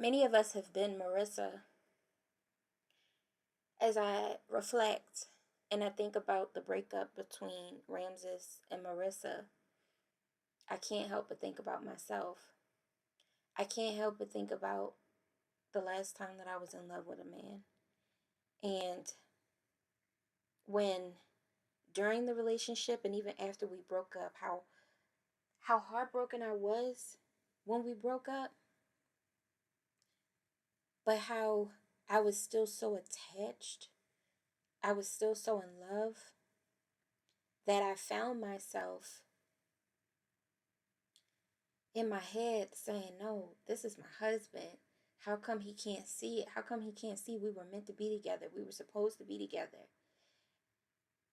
Many of us have been Marissa. As I reflect and I think about the breakup between Ramses and Marissa, I can't help but think about myself. I can't help but think about the last time that I was in love with a man. And when during the relationship and even after we broke up, how heartbroken I was when we broke up, but how I was still so attached. I was still so in love that I found myself in my head saying, no, this is my husband. How come he can't see it? How come he can't see we were meant to be together? We were supposed to be together.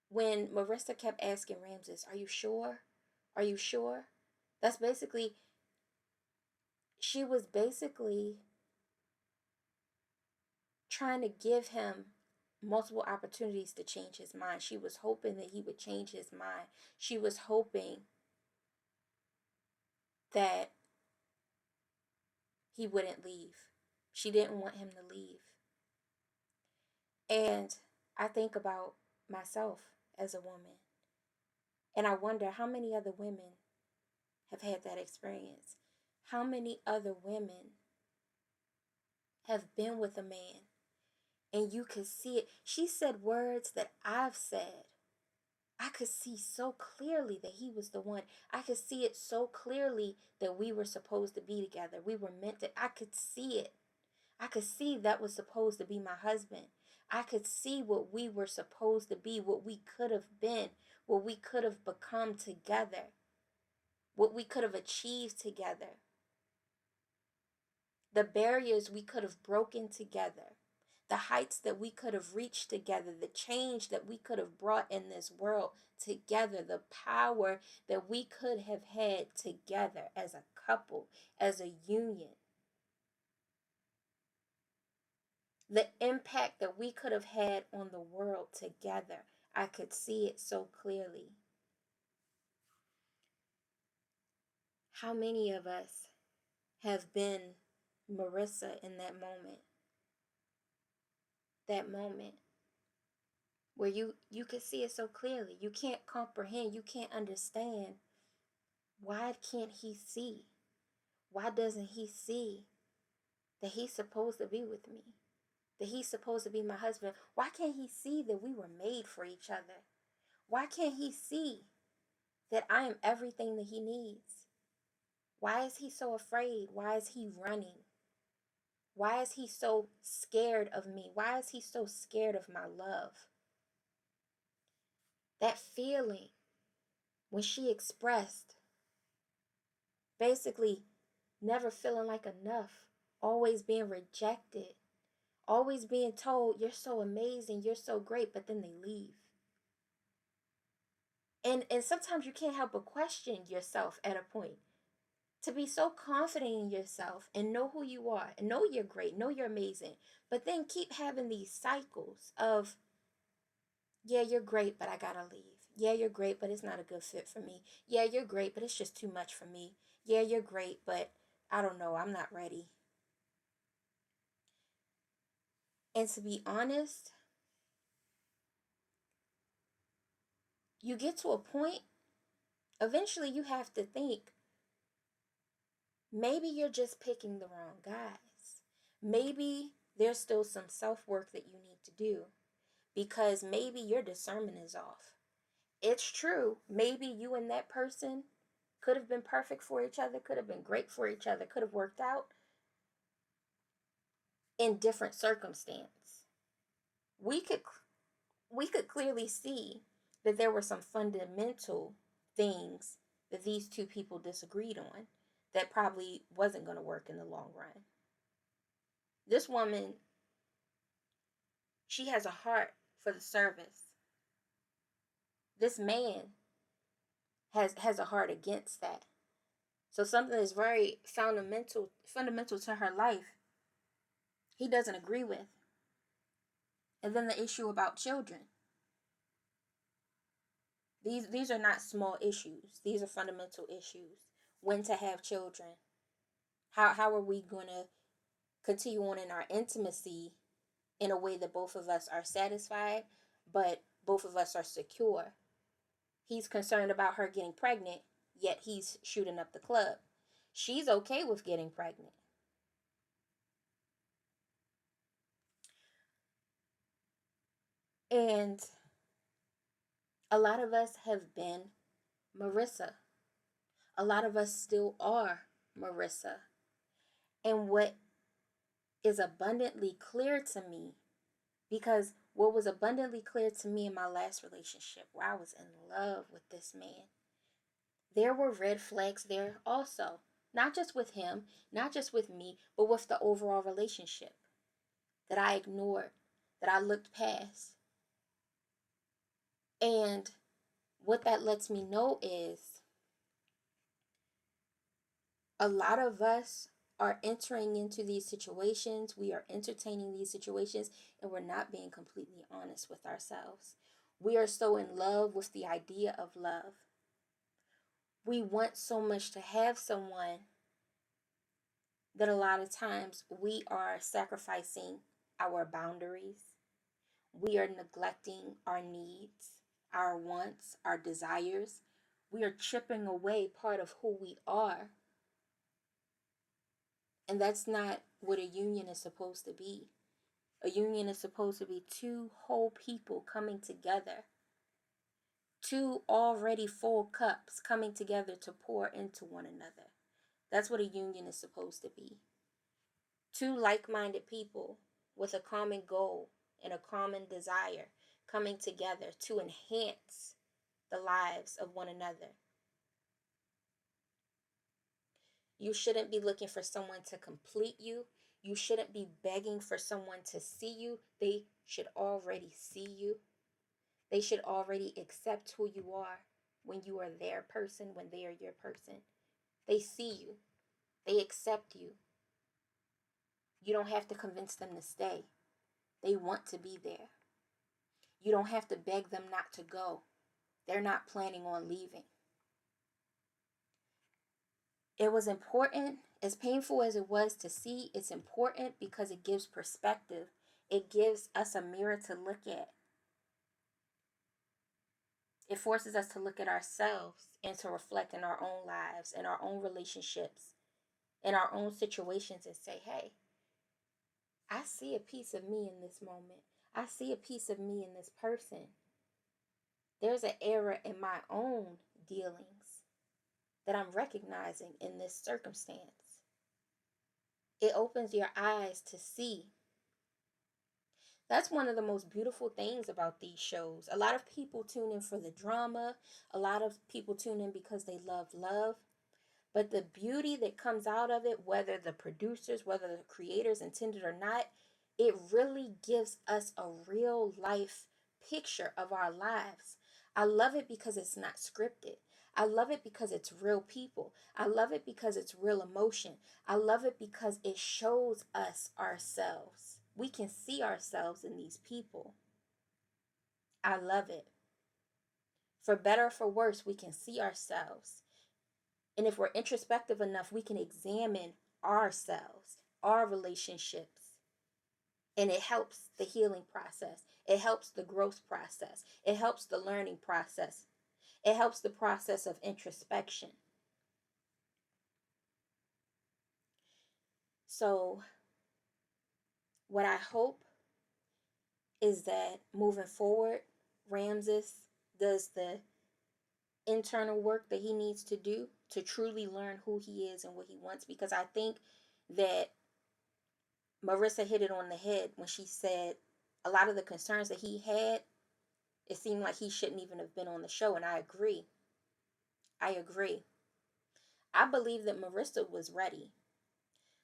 When Marissa kept asking Ramses, are you sure? Are you sure? That's basically, she was basically trying to give him multiple opportunities to change his mind. She was hoping that he would change his mind. She was hoping that he wouldn't leave. She didn't want him to leave. And I think about myself as a woman. And I wonder how many other women have had that experience. How many other women have been with a man and you could see it. She said words that I've said. I could see so clearly that he was the one. I could see it so clearly that we were supposed to be together. We were meant to. I could see it. I could see that was supposed to be my husband. I could see what we were supposed to be, what we could have been, what we could have become together, what we could have achieved together, the barriers we could have broken together, the heights that we could have reached together, the change that we could have brought in this world together, the power that we could have had together as a couple, as a union. The impact that we could have had on the world together. I could see it so clearly. How many of us have been Marissa in that moment? That moment where you could see it so clearly. You can't comprehend, you can't understand. Why can't he see? Why doesn't he see that he's supposed to be with me? That he's supposed to be my husband? Why can't he see that we were made for each other? Why can't he see that I am everything that he needs? Why is he so afraid? Why is he running? Why is he so scared of me? Why is he so scared of my love? That feeling when she expressed basically never feeling like enough, always being rejected, always being told, you're so amazing, you're so great, but then they leave. And sometimes you can't help but question yourself at a point. To be so confident in yourself and know who you are and know you're great, know you're amazing, but then keep having these cycles of, yeah, you're great, but I gotta leave. Yeah, you're great, but it's not a good fit for me. Yeah, you're great, but it's just too much for me. Yeah, you're great, but I don't know, I'm not ready. And to be honest, you get to a point, eventually you have to think, maybe you're just picking the wrong guys. Maybe there's still some self work that you need to do because maybe your discernment is off. It's true. Maybe you and that person could have been perfect for each other, could have been great for each other, could have worked out in different circumstance. We could we could clearly see that there were some fundamental things that these two people disagreed on that probably wasn't going to work in the long run. This woman, she has a heart for the service. This man has a heart against that. So something that's very fundamental to her life, he doesn't agree with. And then the issue about children. These are not small issues. These are fundamental issues. When to have children. How are we going to continue on in our intimacy in a way that both of us are satisfied, but both of us are secure. He's concerned about her getting pregnant, yet he's shooting up the club. She's okay with getting pregnant. And a lot of us have been Marissa. A lot of us still are Marissa. And what is abundantly clear to me, because what was abundantly clear to me in my last relationship, where I was in love with this man, there were red flags there also. Not just with him, not just with me, but with the overall relationship that I ignored, that I looked past. And what that lets me know is a lot of us are entering into these situations, we are entertaining these situations, and we're not being completely honest with ourselves. We are so in love with the idea of love. We want so much to have someone that a lot of times we are sacrificing our boundaries. We are neglecting our needs, our wants, our desires. We are chipping away part of who we are. And that's not what a union is supposed to be. A union is supposed to be two whole people coming together, two already full cups coming together to pour into one another. That's what a union is supposed to be. Two like-minded people with a common goal and a common desire coming together to enhance the lives of one another. You shouldn't be looking for someone to complete you. You shouldn't be begging for someone to see you. They should already see you. They should already accept who you are when you are their person, when they are your person. They see you. They accept you. You don't have to convince them to stay. They want to be there. You don't have to beg them not to go. They're not planning on leaving. It was important, as painful as it was to see, it's important because it gives perspective. It gives us a mirror to look at. It forces us to look at ourselves and to reflect in our own lives, in our own relationships, in our own situations, and say, hey, I see a piece of me in this moment. I see a piece of me in this person. There's an error in my own dealings that I'm recognizing in this circumstance. It opens your eyes to see. That's one of the most beautiful things about these shows. A lot of people tune in for the drama. A lot of people tune in because they love love. But the beauty that comes out of it, whether the producers, whether the creators intended or not, it really gives us a real life picture of our lives. I love it because it's not scripted. I love it because it's real people. I love it because it's real emotion. I love it because it shows us ourselves. We can see ourselves in these people. I love it. For better or for worse, we can see ourselves. And if we're introspective enough, we can examine ourselves, our relationships. And it helps the healing process. It helps the growth process. It helps the learning process. It helps the process of introspection. So, what I hope is that moving forward, Ramses does the internal work that he needs to do to truly learn who he is and what he wants. Because I think that Marissa hit it on the head when she said a lot of the concerns that he had, it seemed like he shouldn't even have been on the show. And I agree. I agree. I believe that Marissa was ready.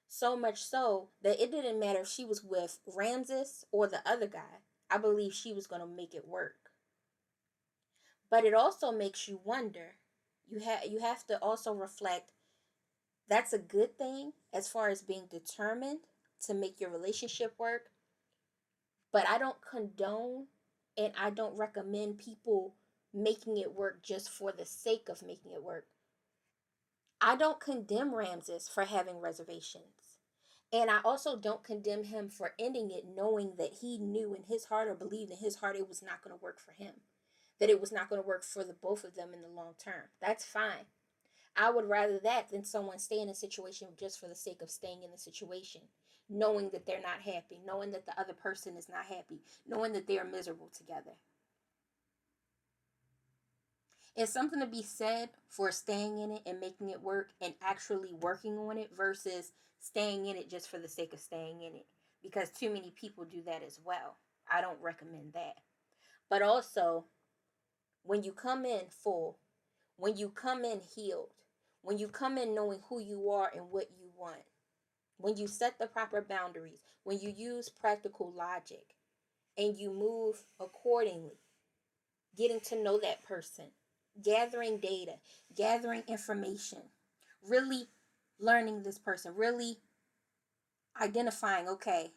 So much so that it didn't matter if she was with Ramses or the other guy. I believe she was going to make it work. But it also makes you wonder. You have to also reflect. That's a good thing as far as being determined to make your relationship work. But I don't condone and I don't recommend people making it work just for the sake of making it work. I don't condemn Ramses for having reservations. And I also don't condemn him for ending it, knowing that he knew in his heart, or believed in his heart, it was not going to work for him, that it was not going to work for the both of them in the long term. That's fine. I would rather that than someone stay in a situation just for the sake of staying in the situation, knowing that they're not happy, knowing that the other person is not happy, knowing that they are miserable together. It's something to be said for staying in it and making it work and actually working on it versus staying in it just for the sake of staying in it. Because too many people do that as well. I don't recommend that. But also, when you come in full, when you come in healed, when you come in knowing who you are and what you want, when you set the proper boundaries, when you use practical logic and you move accordingly, getting to know that person, gathering data, gathering information, really learning this person, really identifying, okay,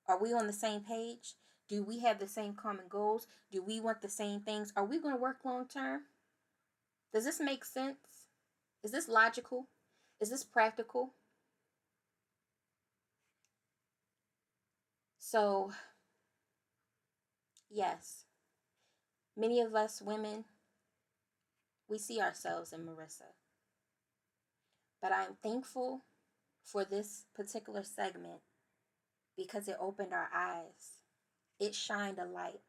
are we on the same page? Do we have the same common goals? Do we want the same things? Are we going to work long term? Does this make sense? Is this logical? Is this practical? So, yes, many of us women, we see ourselves in Marissa. But I'm thankful for this particular segment because it opened our eyes. It shined a light